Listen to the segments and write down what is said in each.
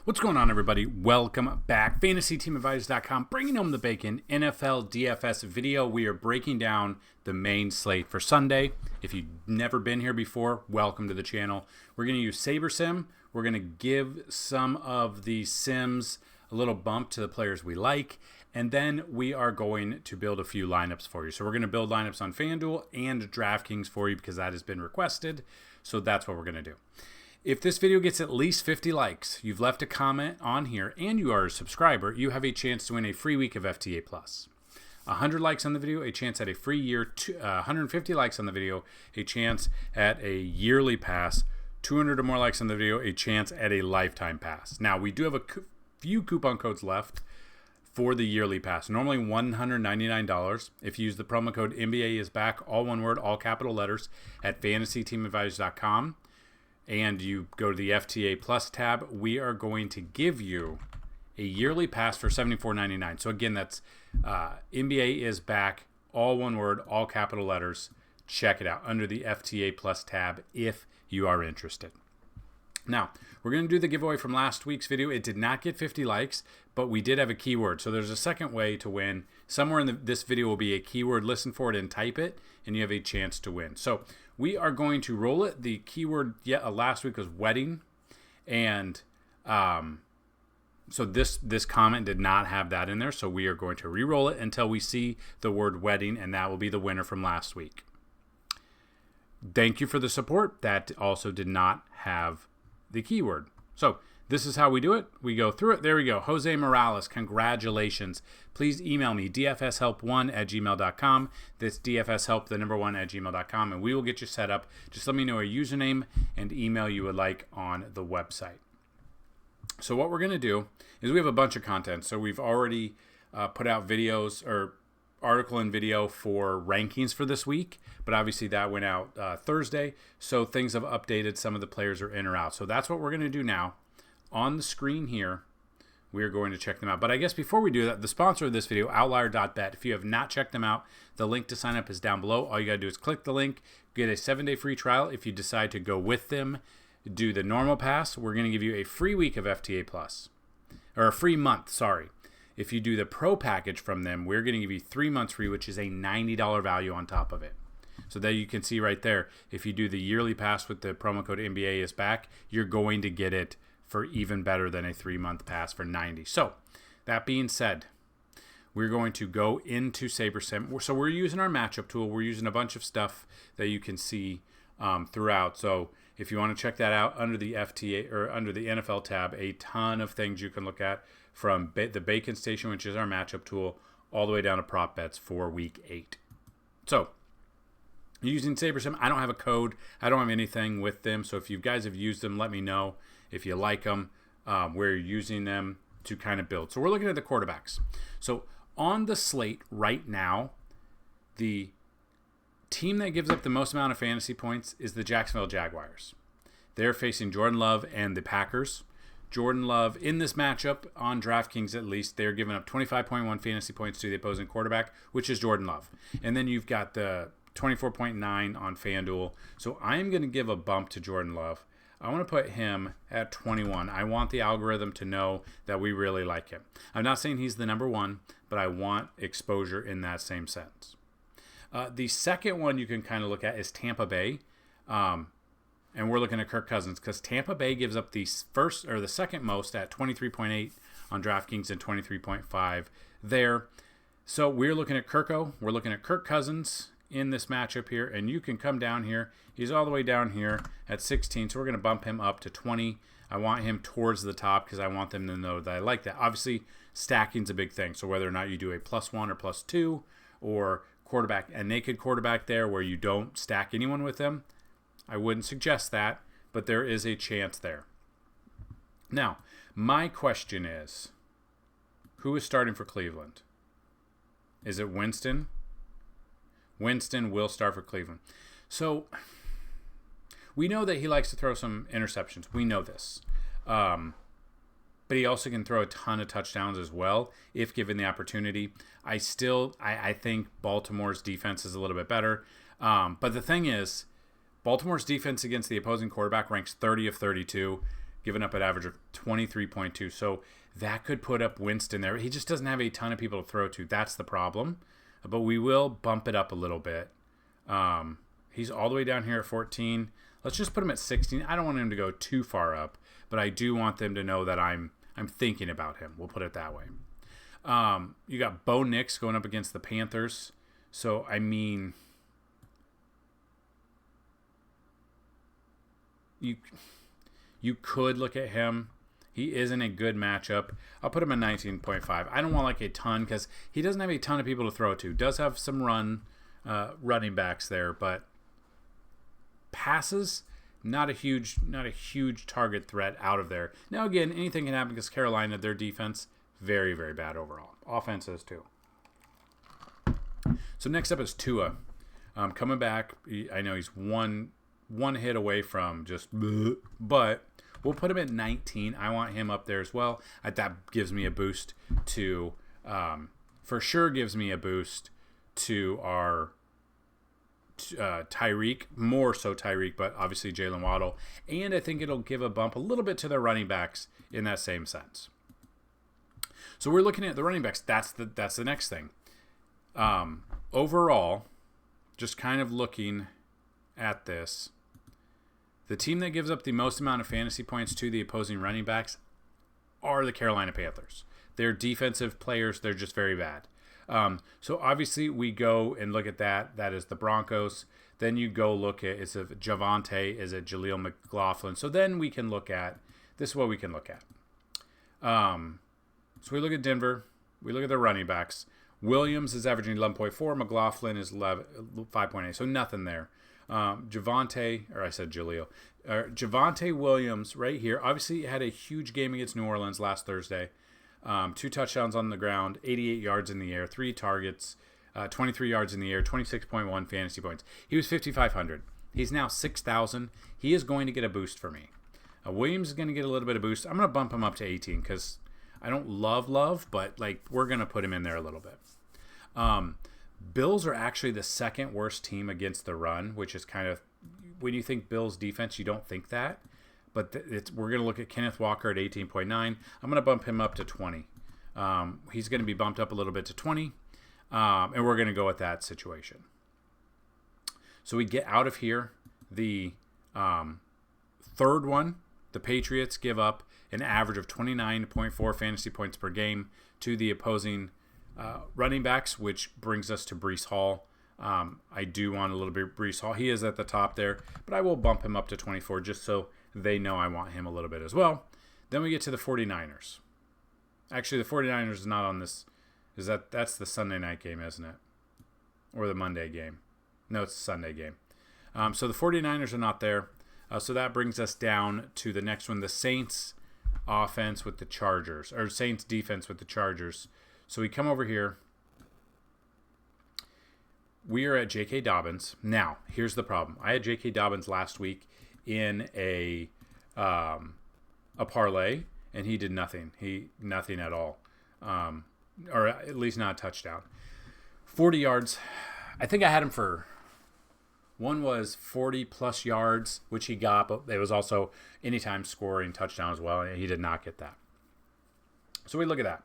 What's going on, everybody? Welcome back. FantasyTeamAdvisors.com, bringing home the bacon. NFL DFS video. We are breaking down the main slate for Sunday. If you've never been here before, welcome to the channel. We're going to use SaberSim. We're going to give some of the sims a little bump to the players we like. And then we are going to build a few lineups for you. So we're going to build lineups on FanDuel and DraftKings for you because that has been requested. So that's what we're going to do. If this video gets at least 50 likes, you've left a comment on here, and you are a subscriber, you have a chance to win a free week of FTA+. 100 likes on the video, a chance at a free year. 150 likes on the video, a chance at a yearly pass. 200 or more likes on the video, a chance at a lifetime pass. Now, we do have a few coupon codes left for the yearly pass. Normally $199. If you use the promo code NBA is back, all one word, all capital letters, at FantasyTeamAdvisors.com. and you go to the FTA Plus tab, we are going to give you a yearly pass for $74.99. So again, that's NBA is back, all one word, all capital letters. Check it out under the FTA Plus tab if you are interested. Now, we're going to do the giveaway from last week's video. It did not get 50 likes, but we did have a keyword. So there's a second way to win. Somewhere in this video will be a keyword. Listen for it and type it, and you have a chance to win. So we are going to roll it. The keyword last week was wedding, and so this comment did not have that in there. So we are going to re-roll it until we see the word wedding, and that will be the winner from last week. Thank you for the support. That also did not have the keyword. So this is how we do it. We go through it. There we go. Jose Morales, congratulations. Please email me, dfshelp1@gmail.com. That's dfshelp, the number 1 @gmail.com, and we will get you set up. Just let me know a username and email you would like on the website. So what we're going to do is we have a bunch of content. So we've already put out videos or article and video for rankings for this week, but obviously that went out Thursday, so things have updated. Some of the players are in or out, so that's what we're going to do now. On the screen here, we are going to check them out, but I guess before we do that, the sponsor of this video, Outlier.Bet, if you have not checked them out, the link to sign up is down below. All you got to do is click the link, get a 7-day free trial. If you decide to go with them, do the normal pass, we're going to give you a free week of FTA Plus, or a free month, sorry. If you do the pro package from them, we're going to give you 3 months free, which is a $90 value on top of it. So there you can see right there, if you do the yearly pass with the promo code NBA is back, you're going to get it for even better than a 3-month pass for $90. So that being said, we're going to go into SaberSim. So we're using our matchup tool. We're using a bunch of stuff that you can see throughout. So if you want to check that out under the FTA or under the NFL tab, a ton of things you can look at, from the Bacon Station, which is our matchup tool, all the way down to prop bets for week 8. So using SaberSim, I don't have a code. I don't have anything with them. So if you guys have used them, let me know if you like them, where you're using them to kind of build. So we're looking at the quarterbacks. So on the slate right now, the team that gives up the most amount of fantasy points is the Jacksonville Jaguars. They're facing Jordan Love and the Packers. Jordan Love, in this matchup, on DraftKings at least, they're giving up 25.1 fantasy points to the opposing quarterback, which is Jordan Love. And then you've got the 24.9 on FanDuel. So I'm going to give a bump to Jordan Love. I want to put him at 21. I want the algorithm to know that we really like him. I'm not saying he's the number 1, but I want exposure in that same sense. The second one you can kind of look at is Tampa Bay. And we're looking at Kirk Cousins because Tampa Bay gives up the first or the second most at 23.8 on DraftKings and 23.5 there. So we're looking at We're looking at Kirk Cousins in this matchup here, and you can come down here. He's all the way down here at 16, so we're going to bump him up to 20. I want him towards the top because I want them to know that I like that. Obviously, stacking's a big thing, so whether or not you do a +1 or +2 or a naked quarterback there where you don't stack anyone with them, I wouldn't suggest that, but there is a chance there. Now, my question is, who is starting for Cleveland? Is it Winston? Winston will start for Cleveland. So, we know that he likes to throw some interceptions. We know this. But he also can throw a ton of touchdowns as well, if given the opportunity. I think Baltimore's defense is a little bit better. But the thing is, Baltimore's defense against the opposing quarterback ranks 30 of 32. giving up an average of 23.2. So that could put up Winston there. He just doesn't have a ton of people to throw to. That's the problem. But we will bump it up a little bit. He's all the way down here at 14. Let's just put him at 16. I don't want him to go too far up, but I do want them to know that I'm thinking about him. We'll put it that way. You got Bo Nix going up against the Panthers. So, I mean, you could look at him. He isn't a good matchup. I'll put him at 19.5. I don't want like a ton because he doesn't have a ton of people to throw to. Does have some running backs there, but passes, not a huge target threat out of there. Now again, anything can happen because Carolina, their defense, very, very bad overall. Offense is too. So next up is Tua. Coming back, I know he's one hit away from just, but we'll put him at 19. I want him up there as well. That gives me a boost to, for sure gives me a boost to our Tyreek, more so Tyreek, but obviously Jalen Waddle. And I think it'll give a bump a little bit to their running backs in that same sense. So we're looking at the running backs. That's the next thing. Overall, just kind of looking at this, the team that gives up the most amount of fantasy points to the opposing running backs are the Carolina Panthers. They're defensive players. They're just very bad. So obviously we go and look at that. That is the Broncos. Then you go look at, is it Javonte? Is it Jaleel McLaughlin? So then we can look at, this is what we can look at. So we look at Denver. We look at their running backs. Williams is averaging 11.4. McLaughlin is 5.8. So nothing there. Javonte Williams right here. Obviously had a huge game against New Orleans last Thursday. 2 touchdowns on the ground, 88 yards in the air, 3 targets, 23 yards in the air, 26.1 fantasy points. He was 5,500. He's now 6,000. He is going to get a boost for me. Williams is going to get a little bit of boost. I'm going to bump him up to 18 because I don't love, but like we're going to put him in there a little bit. Bills are actually the second worst team against the run, which is kind of, when you think Bills defense, you don't think that. But we're going to look at Kenneth Walker at 18.9. I'm going to bump him up to 20. He's going to be bumped up a little bit to 20. And we're going to go with that situation. So we get out of here. The third one, the Patriots give up an average of 29.4 fantasy points per game to the opposing running backs, which brings us to Breece Hall. I do want a little bit of Breece Hall. He is at the top there, but I will bump him up to 24 just so they know I want him a little bit as well. Then we get to the 49ers. Actually, the 49ers is not on this. That's the Sunday night game, isn't it? Or the Monday game. No, it's the Sunday game. So the 49ers are not there. So that brings us down to the next one, the Saints offense with the Chargers, or Saints defense with the Chargers. So we come over here. We are at J.K. Dobbins. Now, here's the problem. I had J.K. Dobbins last week in a parlay, and he did nothing. Nothing at all, or at least not a touchdown. 40 yards. I think I had him for, one was 40 plus yards, which he got, but it was also anytime scoring touchdown as well, and he did not get that. So we look at that.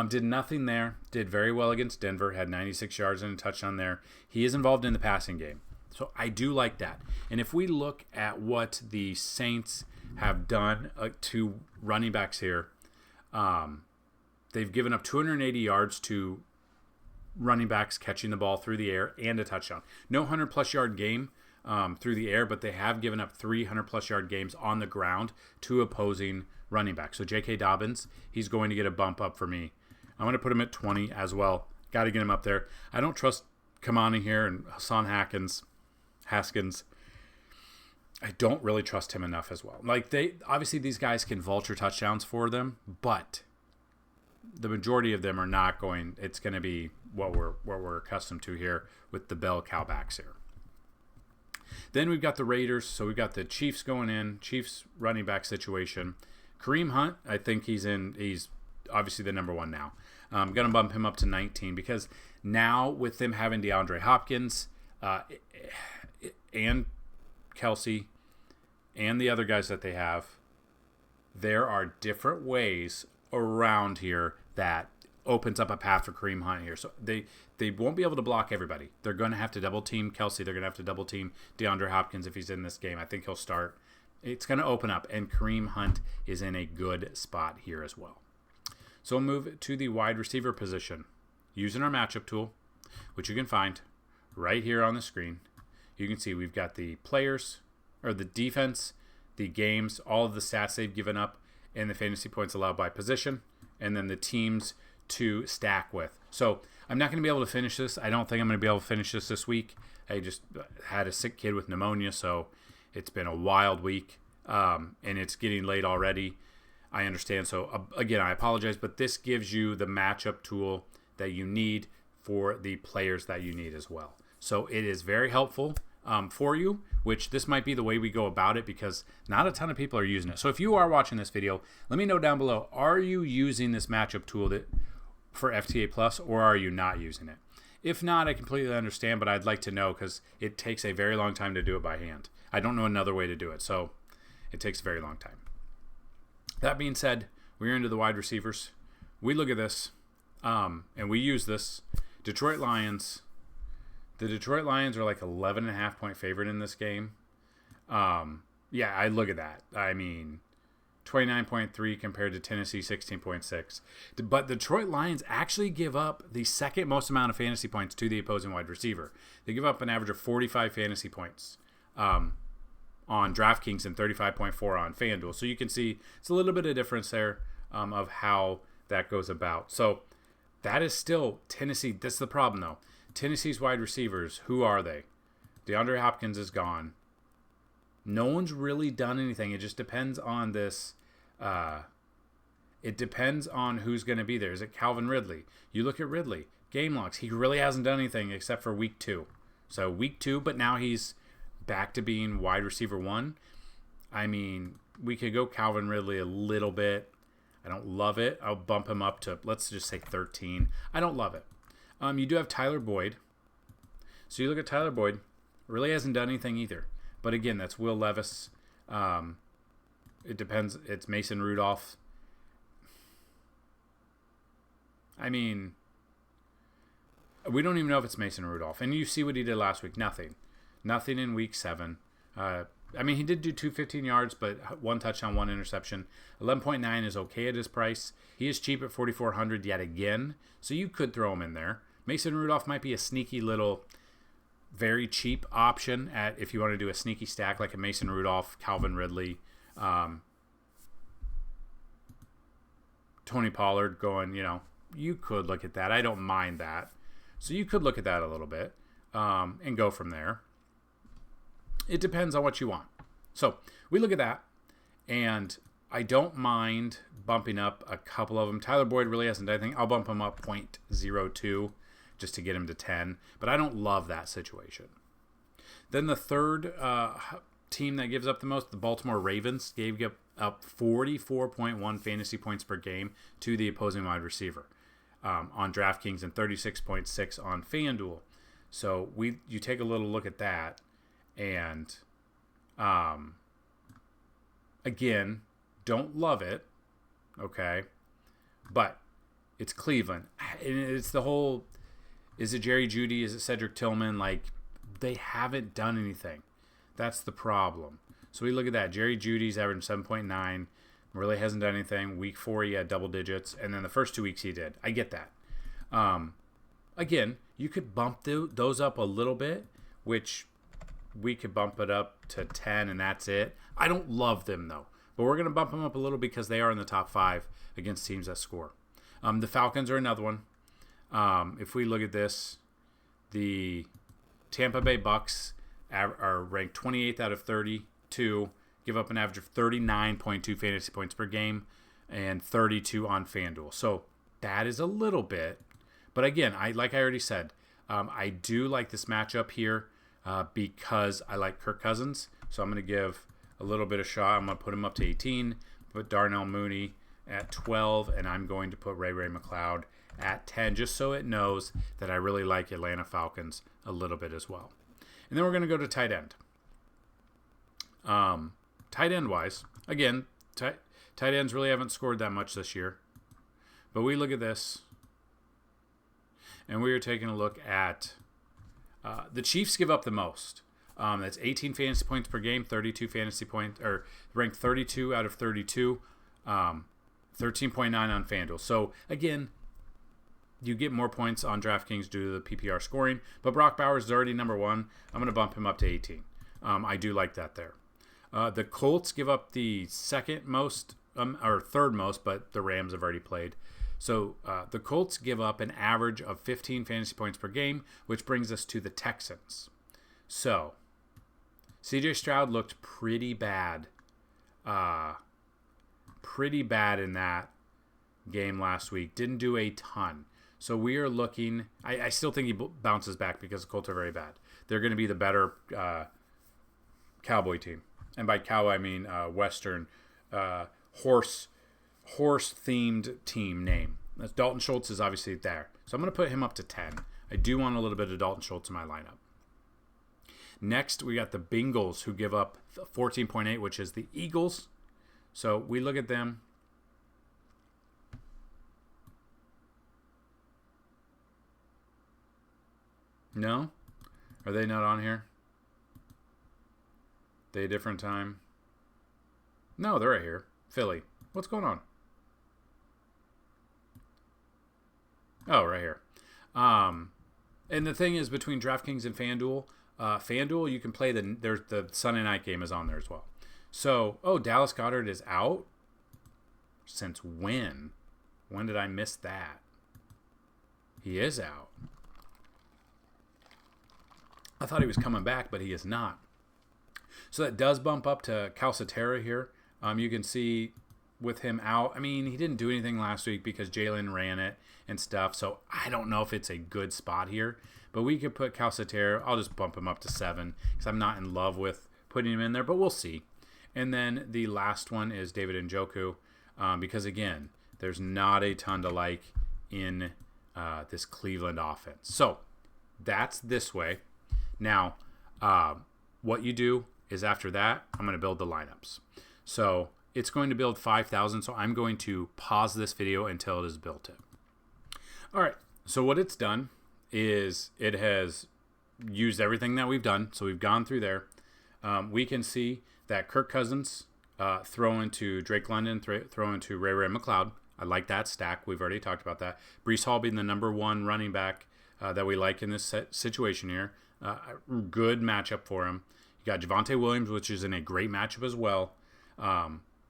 Did nothing there. Did very well against Denver. Had 96 yards and a touchdown there. He is involved in the passing game. So I do like that. And if we look at what the Saints have done to running backs here, they've given up 280 yards to running backs catching the ball through the air and a touchdown. No 100-plus yard game through the air, but they have given up 300-plus yard games on the ground to opposing running backs. So J.K. Dobbins, he's going to get a bump up for me. I'm going to put him at 20 as well. Got to get him up there. I don't trust Kamani here and Hassan Haskins. I don't really trust him enough as well. Like obviously these guys can vulture touchdowns for them, but the majority of them are not going. It's going to be what we're accustomed to here with the bell cow backs here. Then we've got the Raiders. So we've got the Chiefs going in. Chiefs running back situation. Kareem Hunt, I think he's obviously the number one now. I'm going to bump him up to 19 because now with them having DeAndre Hopkins and Kelsey and the other guys that they have, there are different ways around here that opens up a path for Kareem Hunt here. So they won't be able to block everybody. They're going to have to double team Kelsey. They're going to have to double team DeAndre Hopkins if he's in this game. I think he'll start. It's going to open up, and Kareem Hunt is in a good spot here as well. So we'll move to the wide receiver position. Using our matchup tool, which you can find right here on the screen, you can see we've got the players, or the defense, the games, all of the stats they've given up, and the fantasy points allowed by position, and then the teams to stack with. So I'm not going to be able to finish this. I don't think I'm going to be able to finish this week. I just had a sick kid with pneumonia, so it's been a wild week, and it's getting late already. I understand. So, again, I apologize, but this gives you the matchup tool that you need for the players that you need as well. So it is very helpful for you, which this might be the way we go about it because not a ton of people are using it. So if you are watching this video, let me know down below, are you using this matchup tool for FTA Plus, or are you not using it? If not, I completely understand, but I'd like to know because it takes a very long time to do it by hand. I don't know another way to do it, so it takes a very long time. That being said, we're into the wide receivers. We look at this, and we use this. Detroit Lions. The Detroit Lions are like 11.5 point favorite in this game. Yeah, I look at that. I mean, 29.3 compared to Tennessee 16.6. But the Detroit Lions actually give up the second most amount of fantasy points to the opposing wide receiver. They give up an average of 45 fantasy points on DraftKings and 35.4 on FanDuel. So you can see it's a little bit of difference there of how that goes about. So that is still Tennessee. That's the problem, though. Tennessee's wide receivers, who are they? DeAndre Hopkins is gone. No one's really done anything. It just depends on this. It depends on who's going to be there. Is it Calvin Ridley? You look at Ridley. Game logs. He really hasn't done anything except for week 2. So week 2, but now he's back to being wide receiver 1. I mean, we could go Calvin Ridley a little bit. I don't love it. I'll bump him up to, let's just say 13. I don't love it. You do have Tyler Boyd. So you look at Tyler Boyd. Really hasn't done anything either. But again, that's Will Levis. It depends. It's Mason Rudolph. I mean, we don't even know if it's Mason Rudolph. And you see what he did last week. Nothing in week 7. I mean, he did do 215 yards, but 1 touchdown, 1 interception. 11.9 is okay at his price. He is cheap at 4,400 yet again, so you could throw him in there. Mason Rudolph might be a sneaky little, very cheap option at if you want to do a sneaky stack like a Mason Rudolph, Calvin Ridley, Tony Pollard going, you could look at that. I don't mind that. So you could look at that a little bit and go from there. It depends on what you want. So we look at that, and I don't mind bumping up a couple of them. Tyler Boyd really hasn't done anything. I'll bump him up 0.02 just to get him to 10, but I don't love that situation. Then the third team that gives up the most, the Baltimore Ravens, gave up 44.1 fantasy points per game to the opposing wide receiver on DraftKings and 36.6 on FanDuel. So you take a little look at that. And, again, don't love it, okay? But it's Cleveland. And it's the whole, is it Jerry Jeudy? Is it Cedric Tillman? Like, they haven't done anything. That's the problem. So we look at that. Jerry Jeudy's averaging 7.9. Really hasn't done anything. Week 4, he had double digits. And then the first 2 weeks he did. I get that. Again, you could bump those up a little bit, which we could bump it up to 10, and that's it. I don't love them, though. But we're going to bump them up a little because they are in the top 5 against teams that score. The Falcons are another one. If we look at this, the Tampa Bay Bucks are ranked 28th out of 32, give up an average of 39.2 fantasy points per game, and 32 on FanDuel. So that is a little bit. But again, like I already said, I do like this matchup here. Because I like Kirk Cousins. So I'm going to give a little bit of shot. I'm going to put him up to 18, put Darnell Mooney at 12, and I'm going to put Ray McLeod at 10, just so it knows that I really like Atlanta Falcons a little bit as well. And then we're going to go to tight end. Tight end wise, again, Tight ends really haven't scored that much this year. But we look at this, and we are taking a look at the Chiefs give up the most. That's 18 fantasy points per game, 32 fantasy points, or ranked 32 out of 32, 13.9 on FanDuel. So, again, you get more points on DraftKings due to the PPR scoring. But Brock Bowers is already number one. I'm going to bump him up to 18. I do like that there. The Colts give up the second most, or third most, but the Rams have already played. So the Colts give up an average of 15 fantasy points per game, which brings us to the Texans. So CJ Stroud looked pretty bad. Pretty bad in that game last week. Didn't do a ton. So we are looking, I still think he bounces back because the Colts are very bad. They're going to be the better Cowboy team. And by cow, I mean Western horse-themed team name. Dalton Schultz is obviously there. So I'm going to put him up to 10. I do want a little bit of Dalton Schultz in my lineup. Next, we got the Bengals, who give up 14.8, which is the Eagles. So we look at them. No? Are they not on here? They a different time? No, they're right here. Philly. What's going on? Oh, right here. And the thing is, between DraftKings and FanDuel, FanDuel, you can play the Sunday night game is on there as well. So, Dallas Goedert is out? Since when? When did I miss that? He is out. I thought he was coming back, but he is not. So that does bump up to Calcaterra here. You can see with him out, I mean, he didn't do anything last week because Jalen ran it and stuff. So I don't know if it's a good spot here. But we could put Calcaterra. I'll just bump him up to 7 because I'm not in love with putting him in there, but we'll see. And then the last one is David Njoku because, again, there's not a ton to like in this Cleveland offense. So that's this way. Now, what you do is after that, I'm going to build the lineups. So it's going to build 5,000. So I'm going to pause this video until it is built in. All right. So what it's done is it has used everything that we've done. So we've gone through there. We can see that Kirk Cousins throw into Drake London, throw into Ray McLeod. I like that stack. We've already talked about that. Breece Hall being the number one running back that we like in this situation here. Good matchup for him. You got Javonte Williams, which is in a great matchup as well.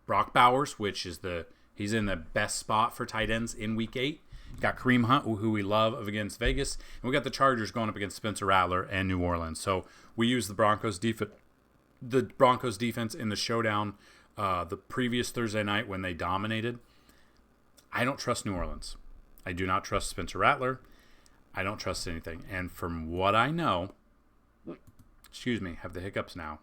Brock Bowers, which is he's in the best spot for tight ends in Week 8. You got Kareem Hunt, who we love, against Vegas, and we got the Chargers going up against Spencer Rattler and New Orleans. So we use the Broncos defense in the showdown the previous Thursday night when they dominated. I don't trust New Orleans. I do not trust Spencer Rattler. I don't trust anything. And from what I know, have the hiccups now.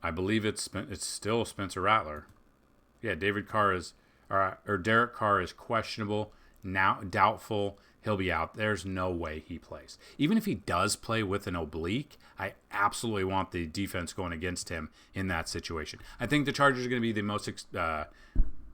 I believe it's still Spencer Rattler. Yeah, Derek Carr is questionable, now doubtful. He'll be out. There's no way he plays. Even if he does play with an oblique, I absolutely want the defense going against him in that situation. I think the Chargers are going to be the most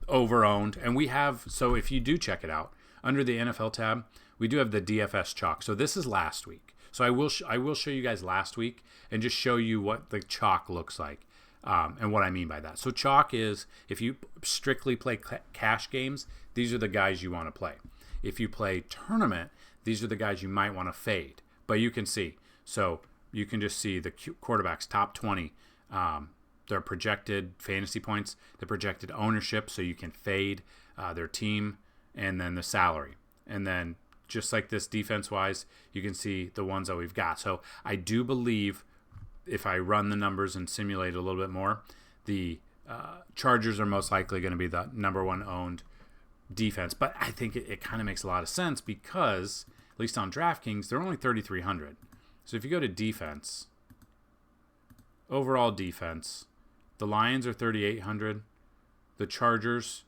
over-owned. And we have, so if you do check it out, under the NFL tab, we do have the DFS chalk. So this is last week. So I will show you guys last week and just show you what the chalk looks like and what I mean by that. So chalk is, if you strictly play cash games, these are the guys you want to play. If you play tournament, these are the guys you might want to fade. But you can see. So you can just see the quarterbacks, top 20, their projected fantasy points, the projected ownership, so you can fade their team, and then the salary. And then just like this defense-wise, you can see the ones that we've got. So I do believe if I run the numbers and simulate a little bit more, the Chargers are most likely going to be the number one owned defense. But I think it kind of makes a lot of sense because, at least on DraftKings, they're only 3,300. So if you go to defense, overall defense, the Lions are 3,800. The Chargers,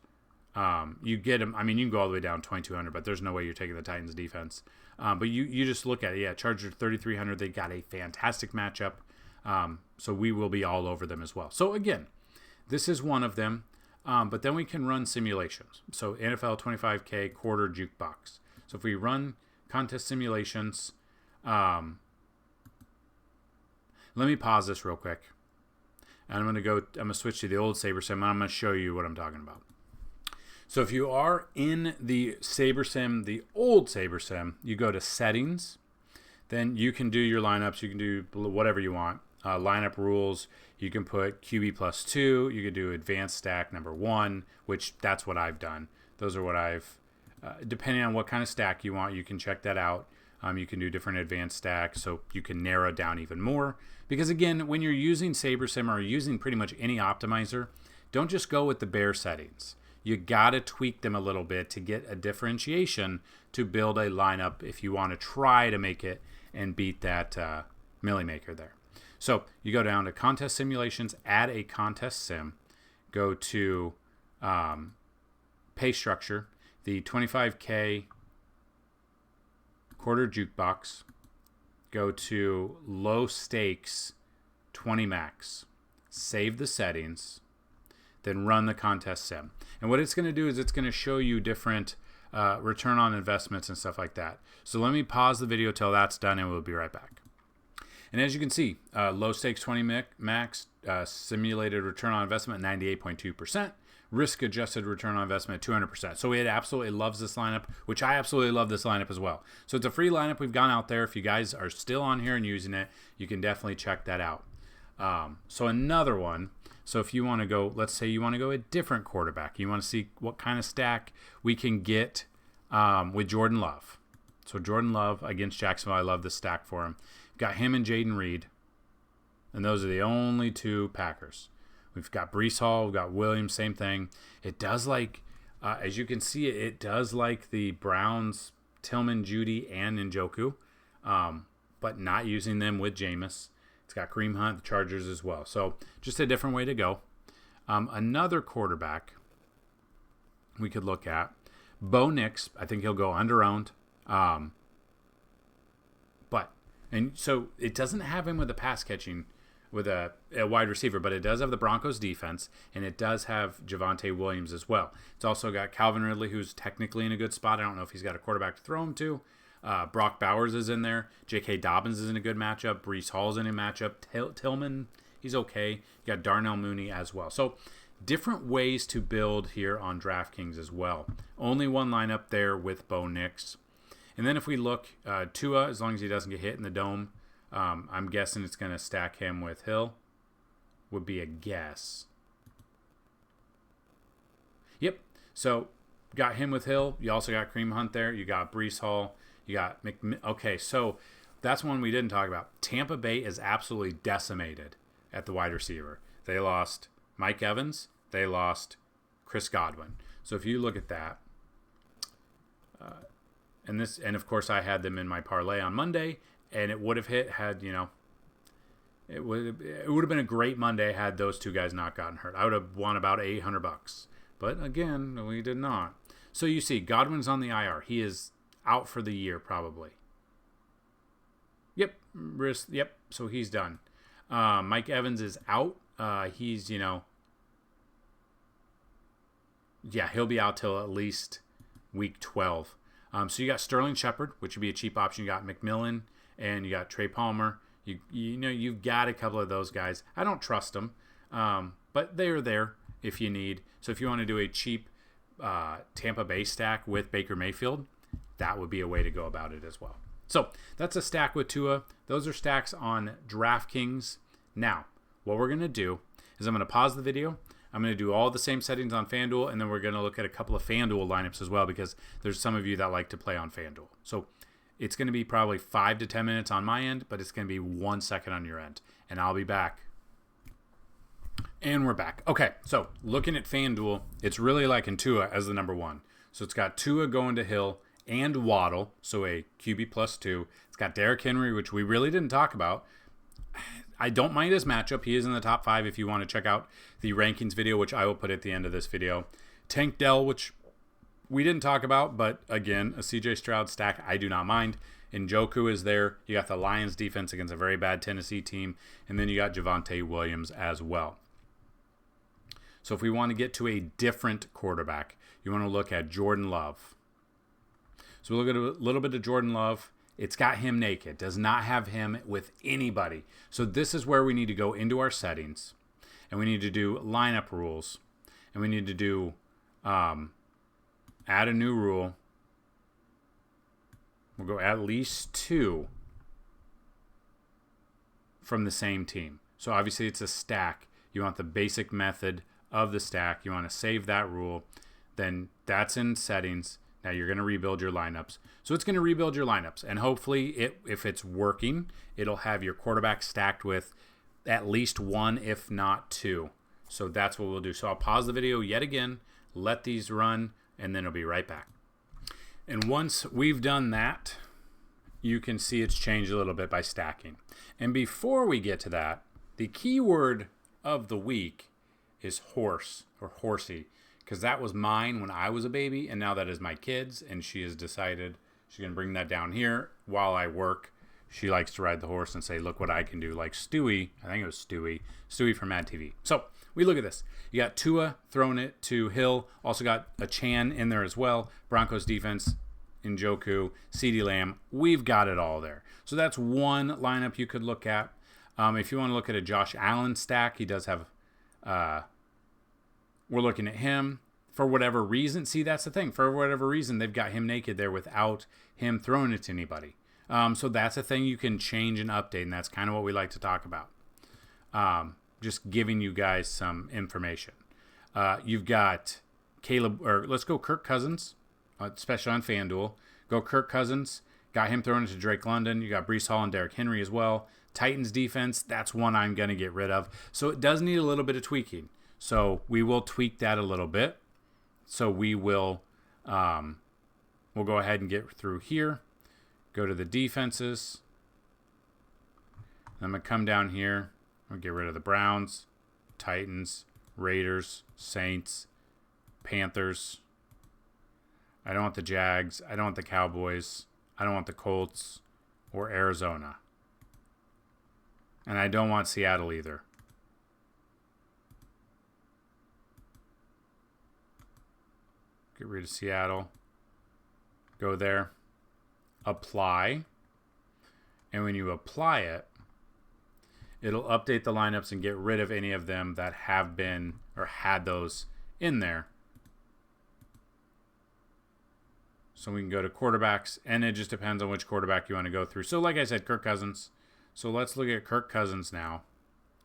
you get them. I mean, you can go all the way down 2,200, but there's no way you're taking the Titans defense. But you just look at it. Yeah, Chargers 3,300. They got a fantastic matchup. So we will be all over them as well. So again, this is one of them. But then we can run simulations. So NFL 25K quarter jukebox. So if we run contest simulations, let me pause this real quick. And I'm going to switch to the old SaberSim, and I'm going to show you what I'm talking about. So if you are in the SaberSim, the old SaberSim, you go to settings. Then you can do your lineups. You can do whatever you want. Lineup rules. You can put QB +2. You can do advanced stack number 1, which that's what I've done. Those are what I've, depending on what kind of stack you want, you can check that out. You can do different advanced stacks, so you can narrow it down even more. Because again, when you're using SaberSim or using pretty much any optimizer, don't just go with the bare settings. You got to tweak them a little bit to get a differentiation to build a lineup if you want to try to make it and beat that Millie Maker there. So you go down to contest simulations, add a contest sim, go to pay structure, the 25K quarter jukebox, go to low stakes 20 max, save the settings, then run the contest sim. And what it's going to do is it's going to show you different return on investments and stuff like that. So let me pause the video till that's done and we'll be right back. And as you can see, low stakes 20 max, simulated return on investment 98.2%, risk adjusted return on investment 200%. So it absolutely loves this lineup, which I absolutely love this lineup as well. So it's a free lineup we've gone out there. If you guys are still on here and using it, you can definitely check that out. So another one. So if you want to go, let's say you want to go a different quarterback, you want to see what kind of stack we can get with Jordan Love. So Jordan Love against Jacksonville, I love this stack for him. Got him and Jaden Reed, and those are the only two Packers. We've got Breece Hall, we've got Williams, same thing. It does like, as you can see, it does like the Browns, Tillman, Judy, and Njoku, but not using them with Jameis. It's got Kareem Hunt, the Chargers as well. So just a different way to go. Another quarterback we could look at, Bo Nix. I think he'll go under-owned. And so it doesn't have him with the pass catching with a wide receiver, but it does have the Broncos defense, and it does have Javonte Williams as well. It's also got Calvin Ridley, who's technically in a good spot. I don't know if he's got a quarterback to throw him to. Brock Bowers is in there. J.K. Dobbins is in a good matchup. Breece Hall's in a matchup. Tillman, he's okay. You got Darnell Mooney as well. So different ways to build here on DraftKings as well. Only one lineup there with Bo Nix. And then if we look, Tua, as long as he doesn't get hit in the dome, I'm guessing it's going to stack him with Hill. Would be a guess. Yep. So got him with Hill. You also got Kareem Hunt there. You got Breece Hall. You got Okay, so that's one we didn't talk about. Tampa Bay is absolutely decimated at the wide receiver. They lost Mike Evans. They lost Chris Godwin. So if you look at that, and of course I had them in my parlay on Monday, and it would have hit had, it would have been a great Monday had those two guys not gotten hurt. I would have won about $800. But again, we did not. So you see, Godwin's on the IR. He is out for the year probably. Yep, so he's done. Mike Evans is out. He's, he'll be out till at least week 12. So you got Sterling Shepard, which would be a cheap option. You got McMillan, and you got Trey Palmer. You've got a couple of those guys. I don't trust them, but they are there if you need. So if you want to do a cheap Tampa Bay stack with Baker Mayfield, that would be a way to go about it as well. So that's a stack with Tua. Those are stacks on DraftKings. Now, what we're going to do is I'm going to pause the video. I'm going to do all the same settings on FanDuel, and then we're going to look at a couple of FanDuel lineups as well, because there's some of you that like to play on FanDuel. So it's going to be probably 5 to 10 minutes on my end, but it's going to be 1 second on your end, and I'll be back. And we're back. Okay, so looking at FanDuel, it's really liking Tua as the number one. So it's got Tua going to Hill and Waddle, so a QB +2. It's got Derrick Henry, which we really didn't talk about. I don't mind his matchup. He is in the top 5 if you want to check out the rankings video, which I will put at the end of this video. Tank Dell, which we didn't talk about, but again, a CJ Stroud stack I do not mind. Njoku is there. You got the Lions defense against a very bad Tennessee team, and then you got Javonte Williams as well. So if we want to get to a different quarterback, you want to look at Jordan Love. So we look at a little bit of Jordan Love. It's got him naked. Does not have him with anybody. So this is where we need to go into our settings. And we need to do lineup rules. And we need to do add a new rule. We'll go at least 2 from the same team. So obviously it's a stack. You want the basic method of the stack. You want to save that rule. Then that's in settings. Now you're going to rebuild your lineups. So it's going to rebuild your lineups. And hopefully, if it's working, it'll have your quarterback stacked with at least 1, if not 2. So that's what we'll do. So I'll pause the video yet again, let these run, and then it'll be right back. And once we've done that, you can see it's changed a little bit by stacking. And before we get to that, the keyword of the week is horse or horsey. Because that was mine when I was a baby, and now that is my kid's, and she has decided she's going to bring that down here while I work. She likes to ride the horse and say, look what I can do, like Stewie. I think it was Stewie from Mad TV. So we look at this. You got Tua throwing it to Hill. Also got a Chan in there as well. Broncos defense, Njoku, CeeDee Lamb. We've got it all there. So that's one lineup you could look at. If you want to look at a Josh Allen stack, he does have... we're looking at him for whatever reason. See, that's the thing. For whatever reason, they've got him naked there without him throwing it to anybody. So that's a thing you can change and update, and that's kind of what we like to talk about. Just giving you guys some information. You've got Caleb, or let's go Kirk Cousins, especially on FanDuel. Go Kirk Cousins. Got him throwing it to Drake London. You got Breece Hall and Derrick Henry as well. Titans defense, that's one I'm going to get rid of. So it does need a little bit of tweaking. So we will tweak that a little bit. So we will, we'll go ahead and get through here. Go to the defenses. I'm going to come down here. I'll get rid of the Browns, Titans, Raiders, Saints, Panthers. I don't want the Jags. I don't want the Cowboys. I don't want the Colts or Arizona. And I don't want Seattle either. Get rid of Seattle. Go there. Apply. And when you apply it, it'll update the lineups and get rid of any of them that have been or had those in there. So we can go to quarterbacks, and it just depends on which quarterback you want to go through. So like I said, Kirk Cousins. So let's look at Kirk Cousins now.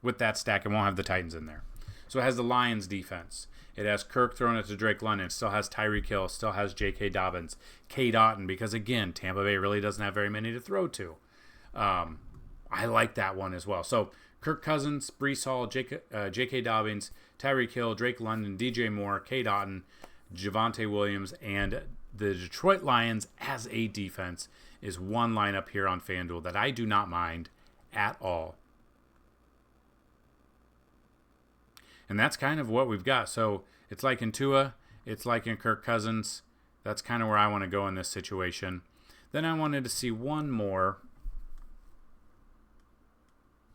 With that stack, it won't have the Titans in there. So it has the Lions defense. It has Kirk throwing it to Drake London. It still has Tyreek Hill. Still has J.K. Dobbins. K. Otten, because again, Tampa Bay really doesn't have very many to throw to. I like that one as well. So Kirk Cousins, Breece Hall, J.K. Dobbins, Tyreek Hill, Drake London, DJ Moore, K. Otten, Javonte Williams, and the Detroit Lions as a defense is one lineup here on FanDuel that I do not mind at all. And that's kind of what we've got. So it's like in Tua, it's like in Kirk Cousins. That's kind of where I want to go in this situation. Then I wanted to see one more.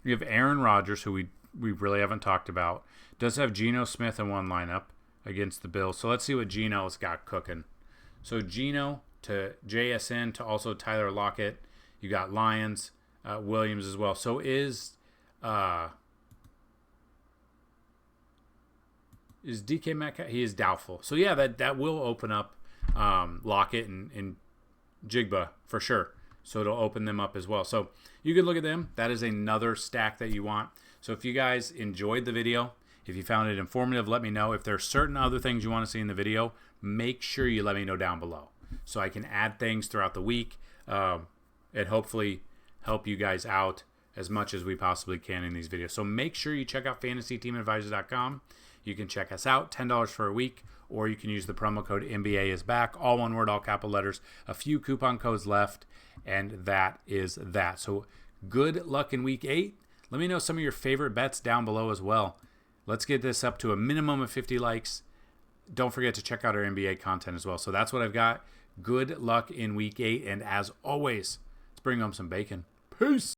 You have Aaron Rodgers, who we really haven't talked about. Does have Geno Smith in one lineup against the Bills. So let's see what Geno's got cooking. So Geno to JSN to also Tyler Lockett. You got Lions, Williams as well. So is DK Metcalf? He is doubtful. So yeah, that will open up Lockett and Jigba for sure. So it'll open them up as well. So you can look at them. That is another stack that you want. So if you guys enjoyed the video, if you found it informative, let me know. If there are certain other things you want to see in the video, make sure you let me know down below so I can add things throughout the week and hopefully help you guys out as much as we possibly can in these videos. So make sure you check out FantasyTeamAdvisors.com. You can check us out, $10 for a week, or you can use the promo code NBA is back, all one word, all capital letters, a few coupon codes left, and that is that. So good luck in week 8. Let me know some of your favorite bets down below as well. Let's get this up to a minimum of 50 likes. Don't forget to check out our NBA content as well. So that's what I've got. Good luck in week 8, and as always, let's bring home some bacon. Peace.